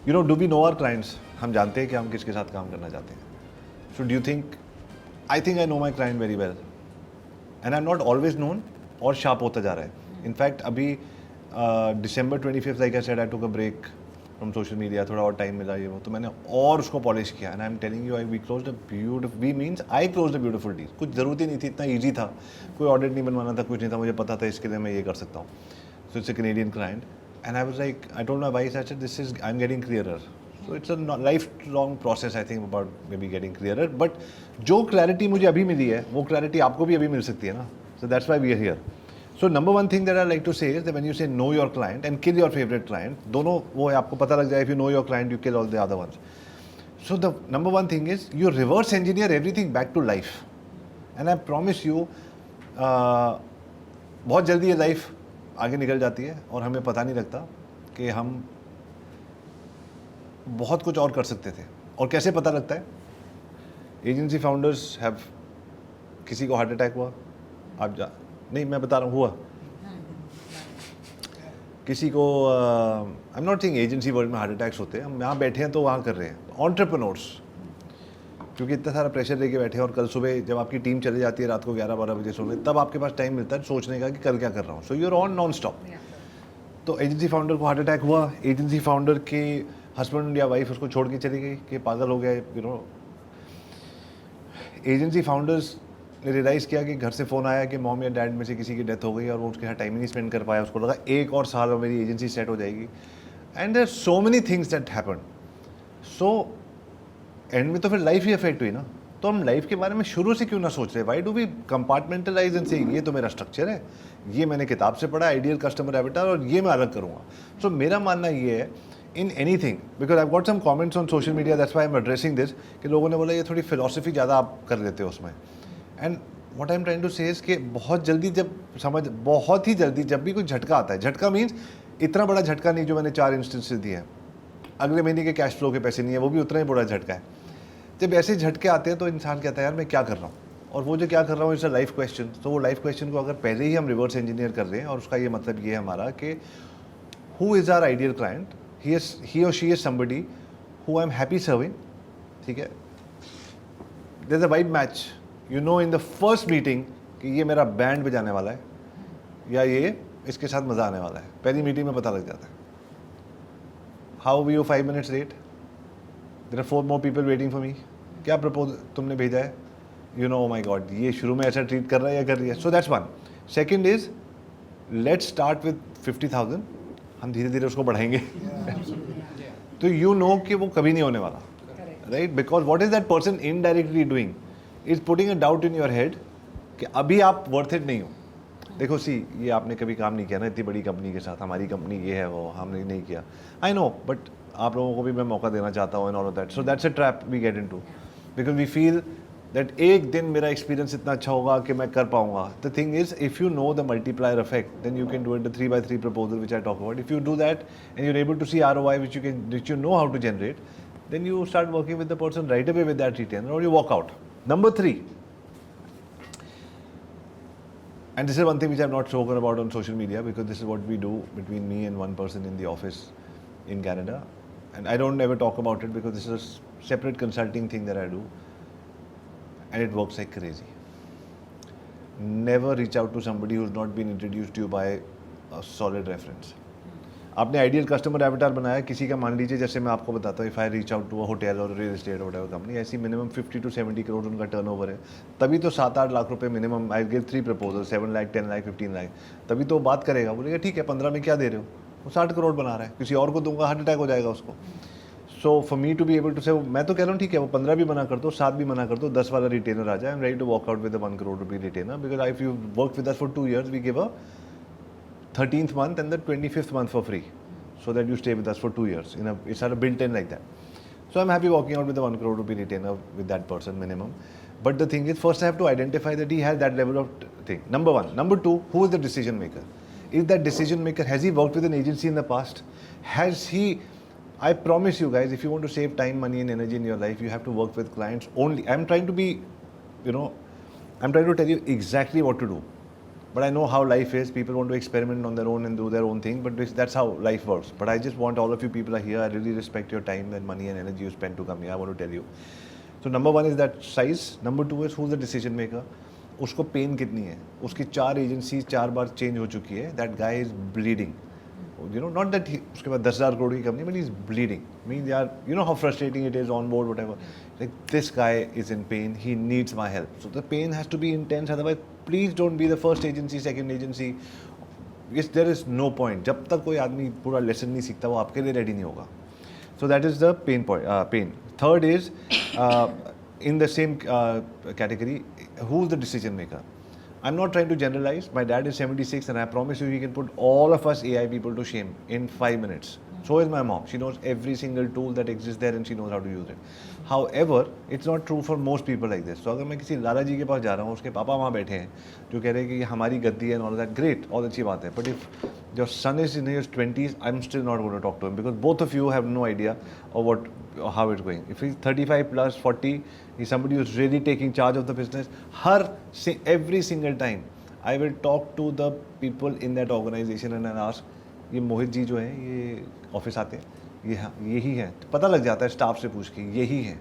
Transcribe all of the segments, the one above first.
You know, do we know our clients? हम जानते हैं कि हम किसके साथ काम करना चाहते हैं. So do you think, I think I know my client very well and I am not always known, और शार्प होता जा रहा है. इनफैक्ट अभी December 25th, like I said, I took a break from social media, थोड़ा और time मिला ये वो, तो मैंने और उसको पॉलिश किया. And I am telling you, we closed a beautiful, we means I closed a beautiful deal. कुछ ज़रूरत ही नहीं थी, इतना ईजी था, कोई ऑडिट नहीं बनवाना था, कुछ नहीं था, मुझे पता था इसके लिए मैं ये कर सकता हूँ. So it's a Canadian client and I was like, I told my wife, I said this is, I am getting clearer. So it's a life long process, I think, about may be getting clearer. But जो clarity मुझे अभी मिली है वो clarity आपको भी अभी मिल सकती है ना. So that's why we are here. So number one thing that I like to say is that when you say know your client and kill your favorite client, दोनों वो है, आपको पता लग जाए. If you know your client, you kill all the other ones. So the number one thing is you reverse engineer everything back to life. And I promise you, बहुत जल्दी ये लाइफ आगे निकल जाती है और हमें पता नहीं लगता कि हम बहुत कुछ और कर सकते थे. और कैसे पता लगता है? एजेंसी फाउंडर्स हैव, किसी को हार्ट अटैक हुआ, आप नहीं, मैं बता रहा हूँ, हुआ किसी को. आई am not thinking agency world में हार्ट अटैक्स होते हैं, हम यहाँ बैठे हैं तो वहाँ कर रहे हैं. एंटरप्रेन्योर्स, क्योंकि इतना सारा प्रेशर लेके बैठे हैं और कल सुबह जब आपकी टीम चली जाती है रात को 11-12 बजे सोने, तब आपके पास टाइम मिलता है सोचने का कि कल क्या कर रहा हूँ. So you are on non stop. तो एजेंसी फाउंडर को हार्ट अटैक हुआ, एजेंसी फाउंडर के हस्बैंड या वाइफ उसको छोड़ के चली गई कि पागल हो गया. यू नो, एजेंसी फाउंडर्स ने रियलाइज़ किया कि घर से फ़ोन आया कि मॉम या डैड में से किसी की डेथ हो गई और वो उसके साथ टाइम ही नहीं स्पेंड कर पाया. उसको लगा 1 और साल में मेरी एजेंसी सेट हो जाएगी. And there so many things that happen. So end में तो फिर लाइफ ही अफेक्ट हुई ना. तो हम लाइफ के बारे में शुरू से क्यों ना सोच रहे? Why do we compartmentalise and say ये तो मेरा स्ट्रक्चर है, ये मैंने किताब से पढ़ा, आइडियल कस्टमर एविटार, और ये मैं अलग करूँगा. सो मेरा मानना ये है in anything, because I got some comments on social media, that's why I am addressing this, कि लोगों ने बोला ये थोड़ी फिलोसफी ज़्यादा आप कर लेते हो उसमें. And what I am trying to say is कि बहुत जल्दी बहुत ही जल्दी जब भी कोई झटका आता है, झटका मीन्स इतना बड़ा झटका नहीं जो मैंने 4 इंस्टेंसेस दिए हैं, अगले महीने के कैश फ्लो के पैसे नहीं है, वो भी उतना ही बड़ा झटका है. जब ऐसे झटके आते हैं तो इंसान कहता है यार मैं क्या कर रहा हूँ, और वो जो क्या कर रहा हूँ इट्स अ लाइफ क्वेश्चन. तो वो लाइफ क्वेश्चन को अगर पहले ही हम रिवर्स इंजीनियर कर रहे हैं, और उसका ये मतलब ये है हमारा कि who is our ideal client, he और she is somebody who I am happy serving. ठीक है, there is a vibe match. You know in the first meeting कि ये मेरा बैंड बजाने वाला है या ये इसके साथ मज़ा आने वाला है. पहली मीटिंग में पता लग जाता है. How we you 5 minutes late, there are 4 more people waiting for me. क्या प्रपोज तुमने भेजा है? यू नो, माई गॉड, ये शुरू में ऐसा ट्रीट कर रहा है या कर रही है. So that's one. Second is let's start with 50,000, हम धीरे धीरे उसको बढ़ाएंगे. तो यू नो कि वो कभी नहीं होने वाला, right? Because what is that person indirectly doing is putting a doubt in your head कि अभी आप वर्थ इट नहीं हो. देखो सी, ये आपने कभी काम नहीं किया ना इतनी बड़ी कंपनी के साथ, हमारी कंपनी ये है वो हमने नहीं किया. आई नो, बट आप लोगों को भी मैं मौका देना चाहता हूँ and all of that. So that's a trap we get into, because we feel that एक दिन मेरा एक्सपीरियंस इतना अच्छा होगा कि मैं कर पाऊंगा. The thing is, if you know the multiplier effect, then you can do it the 3x3 proposal which I talk about. If you do that and you are able to see ROI which you know how to generate, then you start working with the person right away with that retainer, or you walk out. Number 3, and this is one thing which I have not spoken about on social media, because this is what we do between me and one person in the office in Canada, and I don't ever talk about it because this is a separate consulting thing that I do, and it works like crazy. Never reach out to somebody who's not been introduced to you by a solid reference. आपने ideal customer Avatar बनाया किसी का, मान लीजिए जैसे मैं आपको बताता हूँ, if I reach out to a hotel और रियल एस्टेट और व्हाटएवर कंपनी, ऐसी मिनिमम 50 to 70 करोड़ उनका टर्नओवर है, तभी तो 7-8 लाख रुपए minimum. I give 3 proposal, 7 lakh, 10 lakh, 15 lakh, तभी तो बात करेगा. बोलेगा ठीक है 15 में क्या दे रहे हो, वो 60 करोड़ बना रहा है, किसी और को दूंगा हार्ट अटैक हो जाएगा उसको. So for me to be able to say, मैं तो कह रहा हूँ ठीक है वो 15 भी मना कर दो, 7 भी मना कर दो, 10 वाला रिटेनर आ जाए. I am ready to walk out with 1 crore rupee retainer, because if you work with us for 2 years, we give a 13th month and the 25th month for free, so that you stay with us for 2 years. It's sort of built in like that. So I'm happy walking out with the 1 crore rupee retainer with that person minimum. But the thing is, first I have to identify that he has that level of thing. Number 1. Number 2, who is the decision maker? Is that decision maker, has he worked with an agency in the past? Has he, I promise you guys, if you want to save time, money and energy in your life, you have to work with clients only. I'm trying to be, I'm trying to tell you exactly what to do. But I know how life is. People want to experiment on their own and do their own thing. But that's how life works. But I just want all of you people are here. I really respect your time and money and energy you spend to come here. I want to tell you. So number one is that size. Number two is who's the decision maker. उसको pen कितनी है. उसकी 4 agency 4 बार change हो चुकी है. That guy is bleeding. You know, not that उसके बाद 10,000 करोड़ की company, but he's bleeding. Means यार, you know how frustrating it is on board, whatever. Like this guy is in pain. He needs my help. So the pain has to be intense. Otherwise, please don't be the first agency, second agency. Yes, there is no point. जब तक कोई आदमी पूरा lesson नहीं सीखता, वो आपके लिए रेडी नहीं होगा. So that is the pain point. Pain. Third is in the same category, who's the decision maker? I'm not trying to generalize. My dad is 76 and I promise you he can put all of us AI people to shame in 5 minutes. So is my mom. She knows every single tool that exists there and she knows how to use it. However, it's not true for most people like this. So अगर मैं किसी लाला जी के पास जा रहा हूँ, उसके पापा वहाँ बैठे हैं जो कह रहे हैं कि हमारी गद्दी है and all that, great, all अच्छी बात है. But if your son is in his 20s, I'm still not going to talk to him because both of you have no idea of how it's going. If he's 35 plus 40, he's somebody who's really taking charge of the business. Every single time, I will talk to the people in that organization and I'll ask, ये मोहित जी जो है ये office आते हैं, यही है. पता लग जाता है स्टाफ से पूछ के, यही है.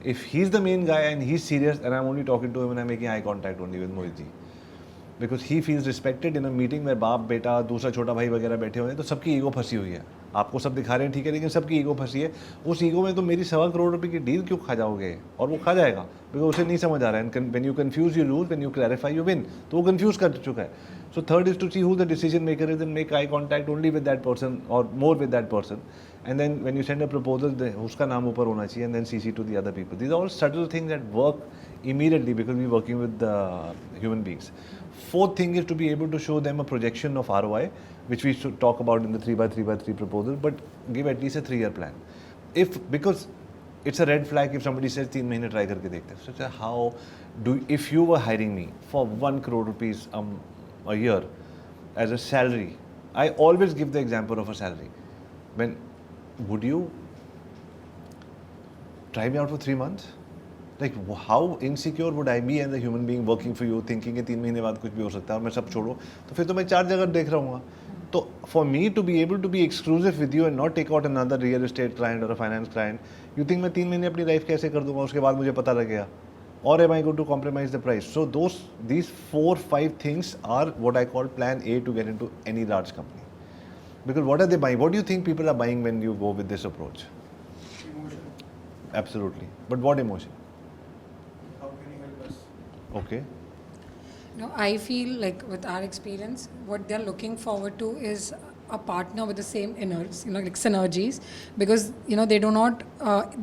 If he's the main guy and he's serious and I'm only talking to him and I'm making eye contact only with Mohit ji. Because he feels respected in a meeting where बाप बेटा दूसरा छोटा भाई वगैरह बैठे हुए हैं तो सबकी ईगो फंसी हुई है. आपको सब दिखा रहे हैं ठीक है, लेकिन सबकी ईगो फंसी है. उस ईगो में तो मेरी 1.25 करोड़ रुपए की डील क्यों खा जाओगे? और वो खा जाएगा बिकॉज उसे नहीं समझ आ रहा है. When you confuse you lose, when you clarify you win. तो वो कंफ्यूज कर चुका है. So third is to see who the decision maker is and make eye contact only with that person और more with that person. And then when you send a proposal, उसका नाम ऊपर होना चाहिए and then CC to the other people. These are all subtle things that work immediately because we're working with human beings. Fourth thing is to be able to show them a projection of ROI, which we should talk about in the 3x3x3 proposal, but give at least a 3-year plan. Because it's a red flag if somebody says 3 महीने try करके देखते हैं. So if you were hiring me for 1 crore rupees a year as a salary, I always give the example of a salary. Would you try me out for 3 months? Like how insecure would I be as a human being working for you, thinking कि 3 महीने बाद कुछ भी हो सकता है और मैं सब छोड़ो, तो फिर तो मैं 4 जगह देख रहा हूँ. तो for me to be able to be exclusive with you and not take out another real estate client or a finance client, you think मैं 3 महीने अपनी लाइफ कैसे कर दूंगा, उसके बाद मुझे पता लगेगा? Or am I going to compromise the price? So these 4-5 things are what I call plan A to get into any large company. Because what are they buying? What do you think people are buying when you go with this approach? Emotion. Absolutely. But what emotion? How can you help us? Okay. No, I feel like with our experience, what they're looking forward to is a partner with the same innards, like synergies, because they do not.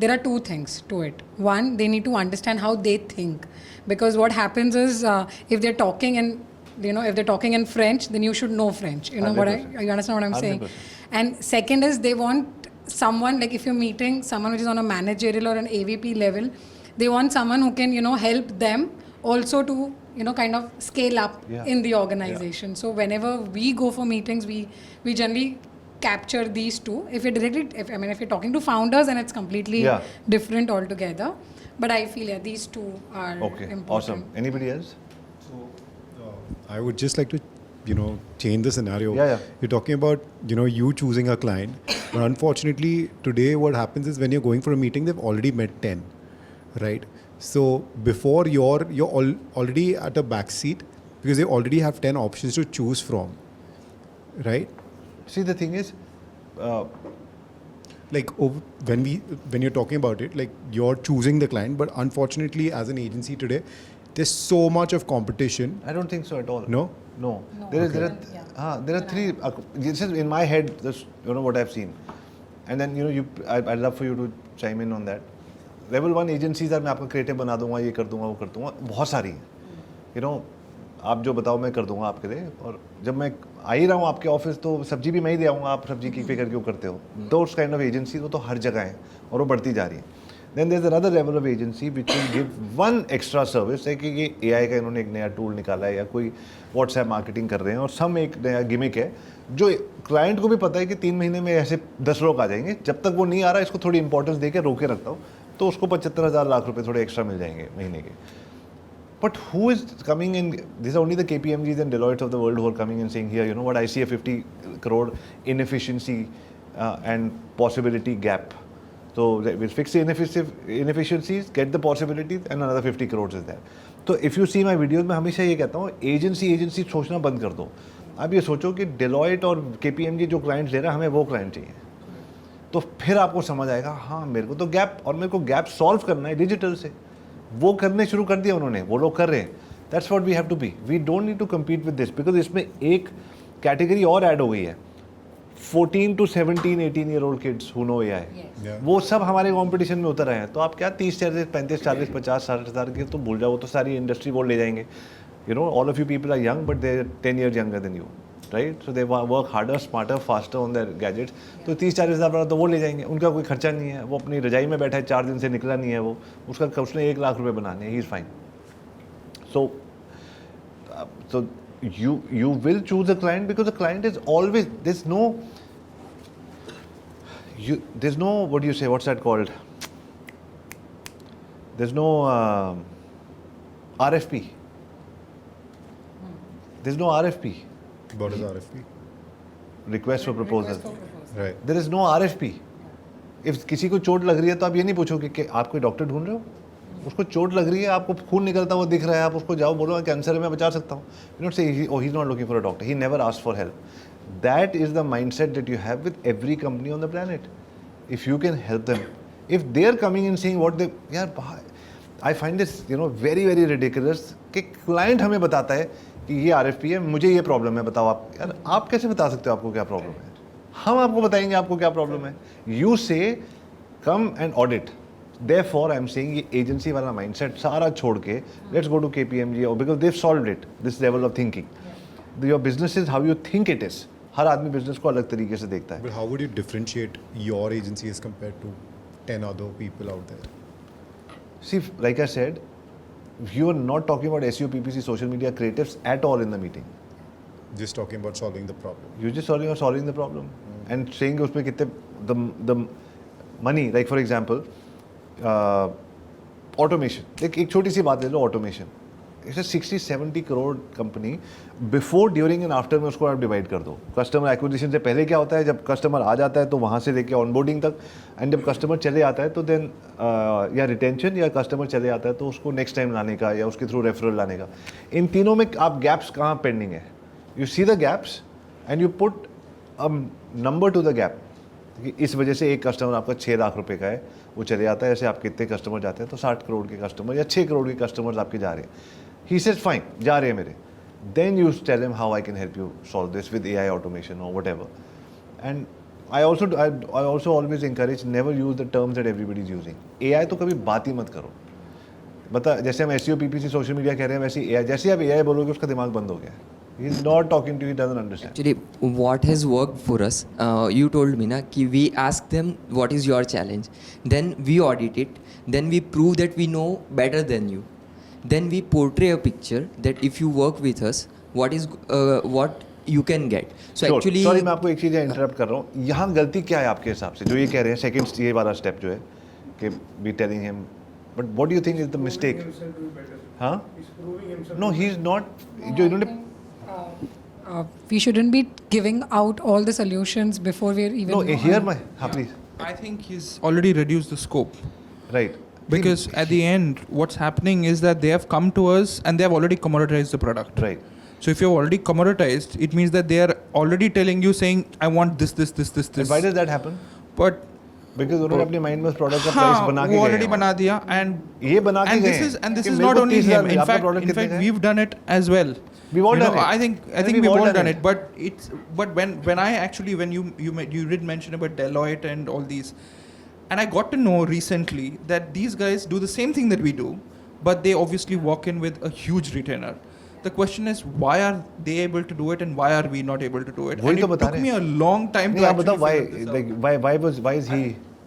There are 2 things to it. One, they need to understand how they think, because what happens is if they're talking and if they're talking in French, then you should know French. You understand what I'm saying? 100%. And second is they want someone, like if you're meeting someone which is on a managerial or an AVP level, they want someone who can help them also to kind of scale up in the organization. So whenever we go for meetings, we generally capture these 2. If you're talking to founders, then it's completely different altogether. But I feel these 2 are important. Awesome. Anybody else? So I would just like to change the scenario. You're talking about you choosing a client, but unfortunately today what happens is when you're going for a meeting, they've already met 10, right? So before you're already at a back seat because they already have 10 options to choose from, right? See, the thing is, when you're talking about it, like you're choosing the client, but unfortunately as an agency today, there's so much of competition. I don't think so at all. No? No. There are 3. This is in my head. This, what I've seen, and then I'd love for you to chime in on that. Level 1 agencies are मैं आपका creative बना दूंगा, ये कर दूंगा, वो कर दूंगा, बहुत सारी हैं. आप जो बताओ मैं कर दूंगा आपके लिए. और जब मैं आ ही रहा हूँ आपके ऑफिस तो सब्जी भी मैं ही दे आऊँगा, आप सब्जी की फिक्र क्यों करते हो? Those kind of agencies वो तो हर जगह हैं और वो बढ़ती जा रही है. Then there's another level of agency which will give one extra service, है कि ये AI का इन्होंने एक नया टूल निकाला है या कोई WhatsApp मार्केटिंग कर रहे हैं और सब एक नया गिमिक है जो क्लाइंट को भी पता है कि 3 महीने में ऐसे 10 लोग आ जाएंगे. जब तक वो नहीं आ रहा इसको थोड़ी इंपॉर्टेंस दे के रोके रखता हूँ तो उसको 75,000 लाख रुपए थोड़े एक्स्ट्रा मिल जाएंगे महीने के. But who is coming in? These are only the KPMGs and Deloitte of the world who are coming and saying, here, you know what, I see a 50 crore inefficiency and possibility gap. So we'll fix the inefficiencies, get the possibilities, and another 50 crores is there. तो if you see my videos में हमेशा ये कहता हूँ, agency सोचना बंद कर दो. आप ये सोचो कि Deloitte और KPMG जो क्लाइंट्स ले रहा है, हमें वो क्लाइंट चाहिए. तो फिर आपको समझ आएगा, हाँ मेरे को तो गैप, और मेरे को गैप सॉल्व करना है डिजिटल से. वो करने शुरू कर दिया उन्होंने, वो लोग कर रहे हैं. That's what we have to be. We don't need to compete with this, because इसमें एक कैटेगरी और ऐड हो गई है. 14 to 17, 18-year-old kids who know AI. Yeah. वो सब हमारे कंपटीशन में उतर रहे हैं. तो आप क्या 30, 35, 40, 50, 60,000 के तो भूल जाओ, तो सारी इंडस्ट्री वो ले जाएंगे. You know, all of you people are young, but they're 10 years younger than you, right? So they work harder, smarter, faster on their gadgets. तो 30-40 हज़ार वाला तो वो ले जाएंगे. उनका कोई खर्चा नहीं है. वो अपनी रजाई में बैठा है, 4 दिन से निकला नहीं है वो. उसने 1 लाख रुपए बनाने हैं. He is fine. So you will choose a client because the client is always, there's no what do you say? What's that called? There's no RFP. There's no RFP. What is RFP? Request for proposal. Right. There is no RFP. If किसी को चोट लग रही है तो आप ये नहीं पूछोगे कि आप कोई डॉक्टर ढूंढ रहे हो. उसको चोट लग रही है, आपको खून निकलता हुआ दिख रहा है, आप उसको जाओ बोलो कैंसर है मैं बचा सकता हूँ. You don't say oh he's not looking for a doctor. He never asked for help. That is the mindset that you have with every company on the planet. If you can help them, if they are coming and saying what they, यार I find this very very ridiculous कि client हमें बताता है कि ये RFP है, मुझे ये प्रॉब्लम है, बताओ आप. यार आप कैसे बता सकते हो आपको क्या प्रॉब्लम है? हम आपको बताएंगे आपको क्या प्रॉब्लम है. You say come and audit. Therefore I am saying ये agency वाला mindset सारा छोड़ के let's go to KPMG or because they've solved it, this level of thinking. Your business is how you think it is. हर आदमी business को अलग तरीके से देखता है. But how would you differentiate your agency as compared to 10 other people out there? See, like I said, you are not talking about SEO, PPC, social media creatives at all in the meeting. Just talking about solving the problem. You're just solving the problem and saying उसमें कितने the money, like for example, automation. एक छोटी सी बात ले लो, automation. It's a 60-70 crore company. Before, during and after में उसको आप divide कर दो. कस्टमर एक्विजिशन से पहले क्या होता है, जब कस्टमर आ जाता है तो वहाँ से लेके ऑनबोर्डिंग तक, एंड जब कस्टमर चले आता है तो देन या रिटेंशन या कस्टमर चले आता है तो उसको नेक्स्ट टाइम लाने का या उसके थ्रू रेफरल लाने का. इन तीनों में आप गैप्स कहाँ पेंडिंग है. You see the gaps and you put a number two the gap. इस वजह से एक कस्टमर आपका 6 लाख रुपए का है, वो चले जाता है. ऐसे आपके इतने कस्टमर जाते हैं तो 60 करोड़ के कस्टमर या 6 करोड़ के कस्टमर्स आपके जा रहे हैं. ही सेज फाइन, जा रहे हैं मेरे. Then you tell him how I can help you solve this with AI automation और whatever. And I also always encourage never use the terms that everybody is using. AI तो कभी बात ही मत करो. बता, जैसे हम SEO, PPC, सोशल मीडिया कह रहे हैं, वैसे AI, जैसे आप AI बोलोगे उसका दिमाग बंद हो गया. He is not talking to you, he doesn't understand. Actually, what has worked for us, you told me na कि we ask them what is your challenge, then we audit it, then we prove that we know better than you, then we portray a picture that if you work with us, what you can get. So Sure. actually, Sorry, मैं आपको एक चीज़ interrupt कर रहा हूँ. यहाँ गलती क्या है आपके हिसाब से जो ये कह रहे हैं, सेकंड ये वाला स्टेप जो है कि we telling him, but what do you think is the mistake? Himself to be better. हाँ? He's proving himself. No, he is not. जो इन्होंने We shouldn't be giving out all the solutions before we're even. no here my please I think he's already reduced the scope right because at the end, what's happening is that they have come to us and they have already commoditized the product. right. So if you've already commoditized, it means that they are already telling you saying, I want this. And why does that happen? But because उन्होंने अपने mind में product का हाँ, price बना के वो गए already हैं. बना दिया and ये बना के गए and this कि is मेरे not को only 30,000 him. In आपका fact, product कितने का है? we've done it as well. We've all You done know, it. I think we've all done it. But when I actually when you did mention about Deloitte and all these, and I got to know recently that these guys do the same thing that we do, but they obviously walk in with a huge retainer. The question is, why are they able to do it and why are we not able to do it? वही And तो it बता took रहे me हैं. a long time नहीं to आप बताओ actually why figure this out. why is he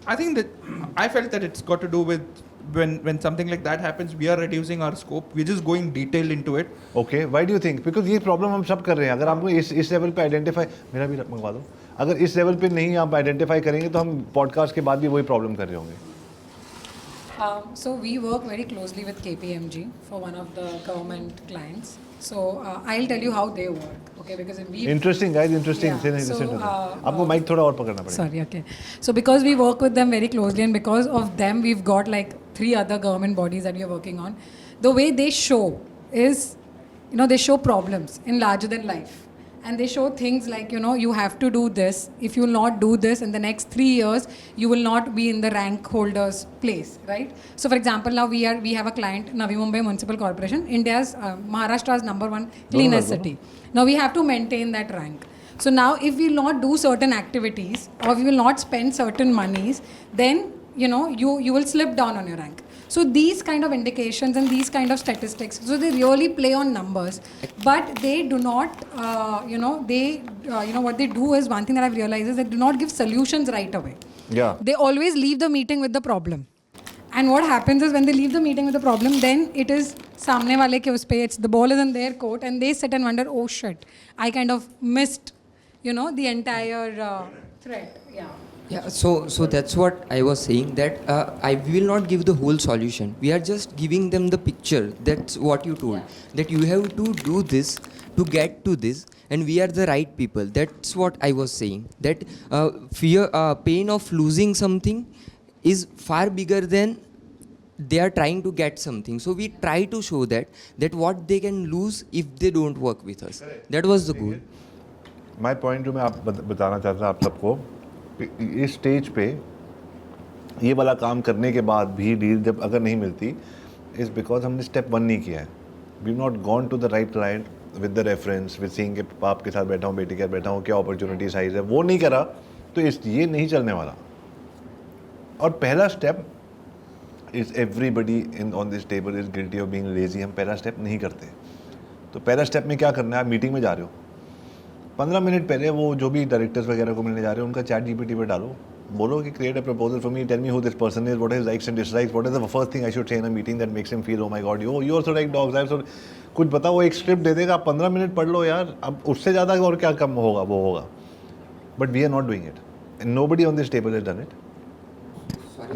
I think that I felt that it's got to do with when something like that happens, we are reducing our scope. We're just going detailed into it. okay why do you think because ये problem हम सब कर रहे हैं. अगर आपको इस level पे आइडेंटिफाई, मेरा भी मंगवा दो, अगर इस लेवल पे नहीं आप आइडेंटिफाई करेंगे तो हम पॉडकास्ट के बाद भी वही प्रॉब्लम कर रहे होंगे. So we work very closely with KPMG for one of the government clients. So I'll tell you how they work, okay? Because we interesting guys, interesting. Yeah, so, आपको माइक थोड़ा और पकड़ना पड़ेगा. Sorry, okay. So because we work with them very closely and because of them, we've got like 3 other government bodies that we are working on. The way they show is, they show problems in larger than life. And they show things like, you have to do this. If you will not do this in the next 3 years, you will not be in the rank holder's place, right? So for example, now we have a client, Navi Mumbai Municipal Corporation, India's, Maharashtra's #1 cleanest city. Now we have to maintain that rank. So now if we will not do certain activities or we will not spend certain monies, then, you will slip down on your rank. So these kind of indications and these kind of statistics, so they really play on numbers, but they do not, what they do is, one thing that I've realized is they do not give solutions right away. Yeah. They always leave the meeting with the problem. And what happens is when they leave the meeting with the problem, then it is samne wale ke us pe, the ball is in their court and they sit and wonder, oh shit, I kind of missed, the entire threat. Yeah. Yeah, so that's what I was saying, that I will not give the whole solution. We are just giving them the picture. That's what you told. Yeah. That you have to do this to get to this, and we are the right people. That's what I was saying. That pain of losing something is far bigger than they are trying to get something. So we try to show that what they can lose if they don't work with us. That was the goal. My point जो मैं आप बताना चाहता था आप सबको, इस stage पे ये वाला काम करने के बाद भी डील जब अगर नहीं मिलती, इज़ बिकॉज हमने स्टेप 1 नहीं किया है. We not gone to the right client with the reference, with seeing के बाप के साथ बैठा हूँ, बेटी के साथ बैठा हूँ, क्या अपॉर्चुनिटी साइज है, वो नहीं करा तो ये नहीं चलने वाला. और पहला step is everybody in on this table is guilty of being lazy. हम पहला स्टेप नहीं करते. तो पहला स्टेप में क्या करना है, आप मीटिंग में जा रहे हो, 15 मिनट पहले वो जो भी डायरेक्टर्स वगैरह को मिलने जा रहे हैं उनका चैट जीपीटी पे डालो, बोलो कि create a proposal for me, tell me who this person is, what is likes and dislikes, what is the first thing I should say in a meeting that makes him feel oh my god you also like dogs, I also कुछ बताओ. वो एक script दे देगा, आप 15 minute पढ़ लो यार, अब उससे ज़्यादा और क्या कम होगा, वो होगा. But we are not doing it and nobody on this table has done it.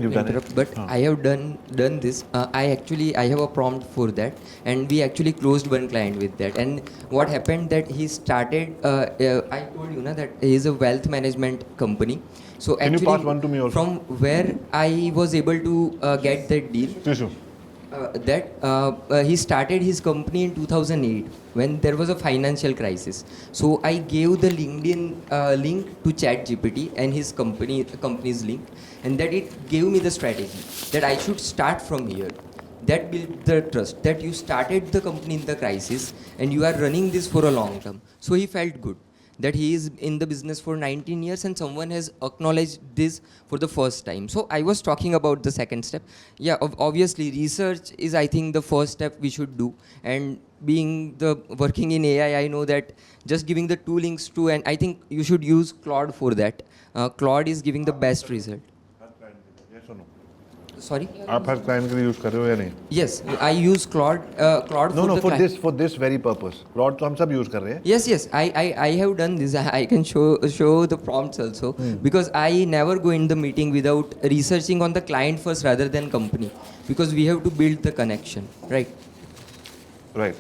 You've done it? But I have done this. I have a prompt for that, and we actually closed one client with that. And what happened that he started. I told you that he is a wealth management company. So Can you actually, pass one to me also? from where I was able to get that deal. Tishu. He started his company in 2008 when there was a financial crisis. So I gave the LinkedIn link to ChatGPT and his company's link, and that it gave me the strategy that I should start from here. That built the trust that you started the company in the crisis and you are running this for a long term. So he felt good that he is in the business for 19 years and someone has acknowledged this for the first time. So I was talking about the second step. Yeah, obviously research is, I think, the first step we should do. And being working in AI, I know that just giving the 2 links to, and I think you should use Claude for that. Claude is giving the best result. Yes or no? Sorry? आप हर client के लिए use कर रहे हो या नहीं? Yes, I use Claude. Claude No, for the client. for this very purpose. Claude तो हम सब यूज़ कर रहे हैं. Yes, I have done this. I can show the prompts also, because I never go in the meeting without researching on the client first rather than company, because we have to build the connection, right? Right.